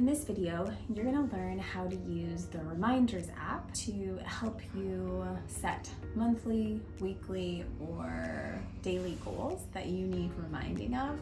this video, you're going to learn how to use the Reminders app to help you set monthly, weekly, or daily goals that you need reminding of,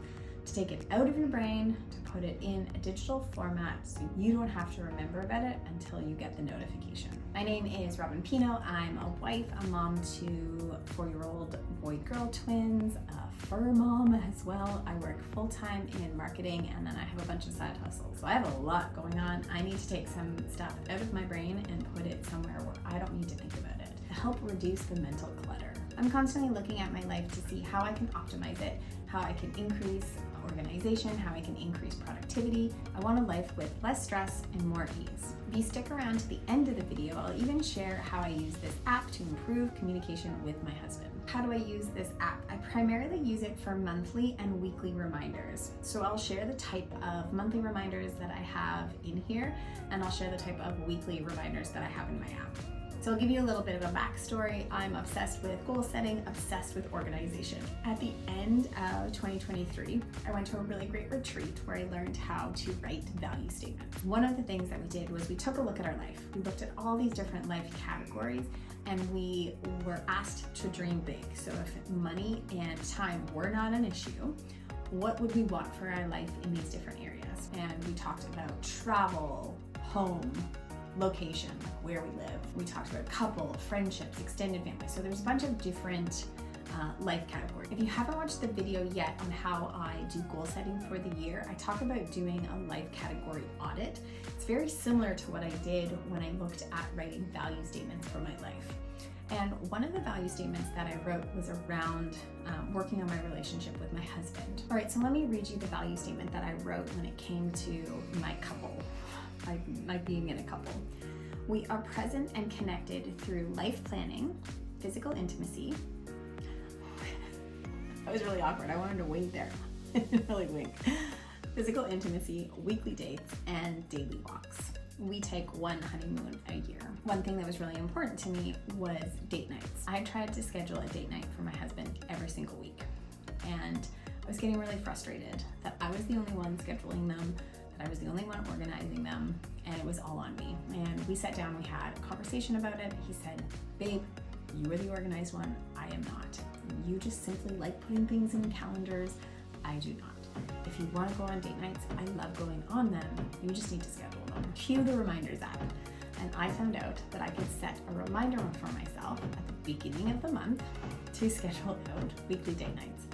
to take it out of your brain, to put it in a digital format so you don't have to remember about it until you get the notification. My name is Robin Pino. I'm a wife, a mom to 4-year-old boy-girl twins, a fur mom as well. I work full-time in marketing, and then I have a bunch of side hustles. So I have a lot going on. I need to take some stuff out of my brain and put it somewhere where I don't need to think about it to help reduce the mental clutter. I'm constantly looking at my life to see how I can optimize it, how I can increase organization, how I can increase productivity. I want a life with less stress and more ease. If you stick around to the end of the video, I'll even share how I use this app to improve communication with my husband. How do I use this app? I primarily use it for monthly and weekly reminders. So I'll share the type of monthly reminders that I have in here, and I'll share the type of weekly reminders that I have in my app. So I'll give you a little bit of a backstory. I'm obsessed with goal setting, obsessed with organization. At the end of 2023, I went to a really great retreat where I learned how to write value statements. One of the things that we did was we took a look at our life. We looked at all these different life categories, and we were asked to dream big. So if money and time were not an issue, what would we want for our life in these different areas? And we talked about travel, home, location, where we live. We talked about couple, friendships, extended family. So there's a bunch of different life categories. If you haven't watched the video yet on how I do goal setting for the year, I talk about doing a life category audit. It's very similar to what I did when I looked at writing value statements for my life. And one of the value statements that I wrote was around working on my relationship with my husband. All right, so let me read you the value statement that I wrote when it came to my couple. My being in a couple. We are present and connected through life planning, physical intimacy. That was really awkward. I wanted to wait there. Really wink. Physical intimacy, weekly dates, and daily walks. We take one honeymoon a year. One thing that was really important to me was date nights. I tried to schedule a date night for my husband every single week, and I was getting really frustrated that I was the only one scheduling them, that I was the only one organizing them, and it was all on me. And we sat down, we had a conversation about it. He said, babe, you are the organized one, I am not. You just simply like putting things in calendars, I do not. If you want to go on date nights, I love going on them, you just need to schedule them. Cue the Reminders app. And I found out that I could set a reminder for myself at the beginning of the month to schedule out weekly date nights.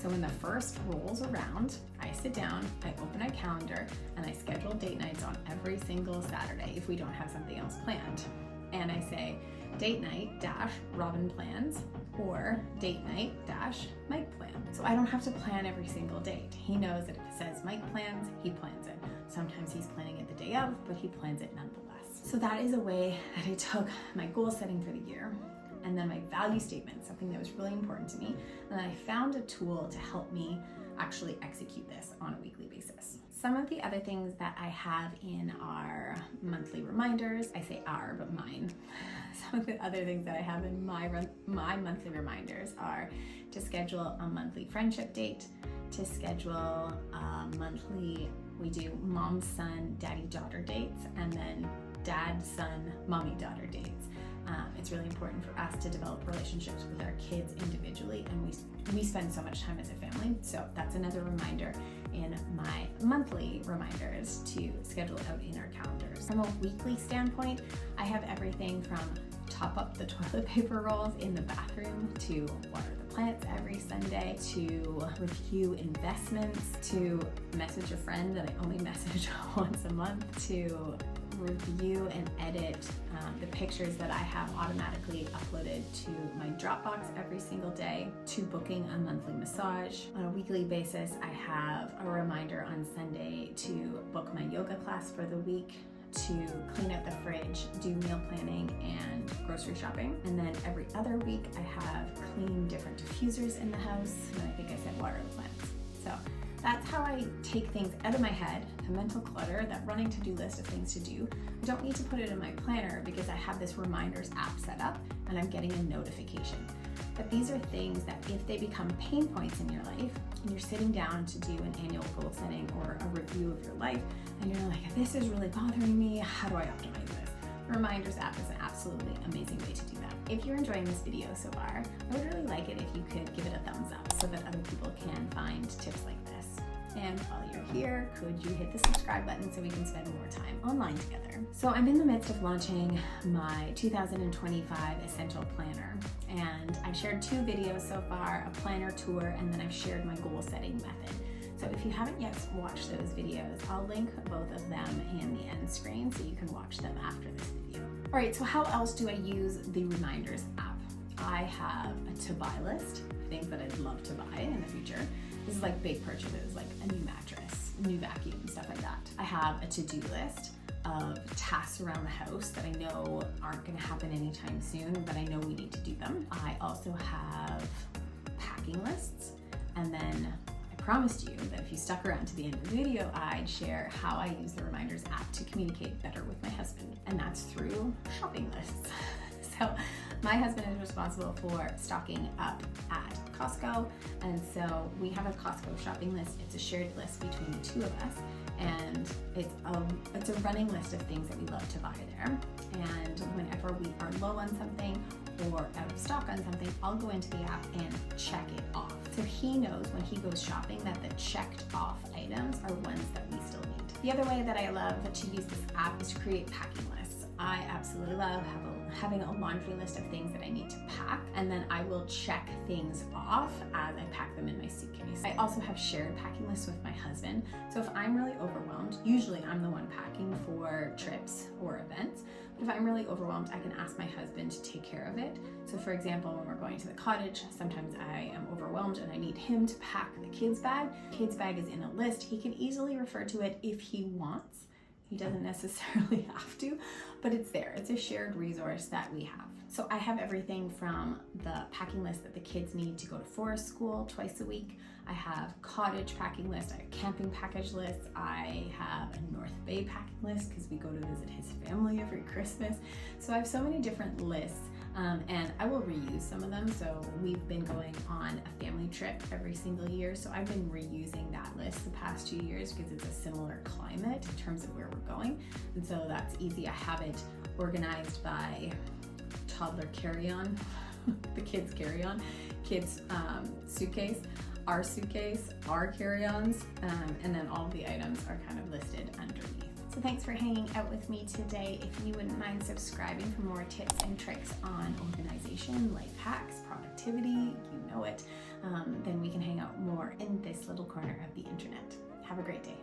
So when the first rolls around, I sit down, I open a calendar, and I schedule date nights on every single Saturday if we don't have something else planned. And I say, date night dash Robin plans, or date night dash Mike plans. So I don't have to plan every single date. He knows that if it says Mike plans, he plans it. Sometimes he's planning it the day of, but he plans it nonetheless. So that is a way that I took my goal setting for the year, and then my value statement, something that was really important to me, and I found a tool to help me actually execute this on a weekly basis. Some of the other things that I have in our monthly reminders, I say our, but mine. Some of the other things that I have in my monthly reminders are to schedule a monthly friendship date, to schedule we do mom, son, daddy, daughter dates, and then dad, son, mommy, daughter dates. It's really important for us to develop relationships with our kids individually, and we spend so much time as a family. So that's another reminder in my monthly reminders to schedule out in our calendars. From a weekly standpoint, I have everything from top up the toilet paper rolls in the bathroom, to water the plants every Sunday, to review investments, to message a friend that I only message once a month, to review and edit the pictures that I have automatically uploaded to my Dropbox every single day, to booking a monthly massage. On a weekly basis, I have a reminder on Sunday to book my yoga class for the week, to clean out the fridge, do meal planning and grocery shopping. And then every other week I have clean different diffusers in the house, and I think I said water the plants. So that's how I take things out of my head, the mental clutter, that running to-do list of things to do. I don't need to put it in my planner because I have this Reminders app set up and I'm getting a notification. But these are things that if they become pain points in your life, and you're sitting down to do an annual goal setting or a review of your life, and you're like, this is really bothering me, how do I optimize this? The Reminders app is an absolutely amazing way to do that. If you're enjoying this video so far, I would really like it if you could give it a thumbs up so that other people can find tips like this. And while you're here, could you hit the subscribe button so we can spend more time online together? So I'm in the midst of launching my 2025 Essential Planner, and I've shared 2 videos so far, a planner tour, and then I've shared my goal setting method. So if you haven't yet watched those videos, I'll link both of them in the end screen so you can watch them after this video. All right, so how else do I use the Reminders app? I have a to-buy list, things that I'd love to buy in the future. This is like big purchases, like a new mattress, new vacuum, stuff like that. I have a to-do list of tasks around the house that I know aren't gonna happen anytime soon, but I know we need to do them. I also have packing lists, and then I promised you that if you stuck around to the end of the video, I'd share how I use the Reminders app to communicate better with my husband, and that's through shopping lists. So my husband is responsible for stocking up at Costco, and so we have a Costco shopping list. It's a shared list between the 2 of us, and it's a running list of things that we love to buy there. And whenever we are low on something or out of stock on something, I'll go into the app and check it off. So he knows when he goes shopping that the checked off items are ones that we still need. The other way that I love to use this app is to create packing lists. I absolutely love having a laundry list of things that I need to pack, and then I will check things off as I pack them in my suitcase. I also have shared packing lists with my husband, so if I'm really overwhelmed, usually I'm the one packing for trips or events, but if I'm really overwhelmed, I can ask my husband to take care of it. So for example, when we're going to the cottage, sometimes I am overwhelmed and I need him to pack the kids' bag. Kids' bag is in a list. He can easily refer to it if he wants. He doesn't necessarily have to, but it's there. It's a shared resource that we have. So I have everything from the packing list that the kids need to go to forest school twice a week. I have cottage packing list, I have camping package list, I have a North Bay packing list because we go to visit his family every Christmas. So I have so many different lists. And I will reuse some of them. So we've been going on a family trip every single year. So I've been reusing that list the past 2 years because it's a similar climate in terms of where we're going. And so that's easy. I have it organized by toddler carry-on, the kids carry-on, kids suitcase, our carry-ons, and then all of the items are kind of listed underneath. So thanks for hanging out with me today. If you wouldn't mind subscribing for more tips and tricks on organization, life hacks, productivity, you know it, then we can hang out more in this little corner of the internet. Have a great day.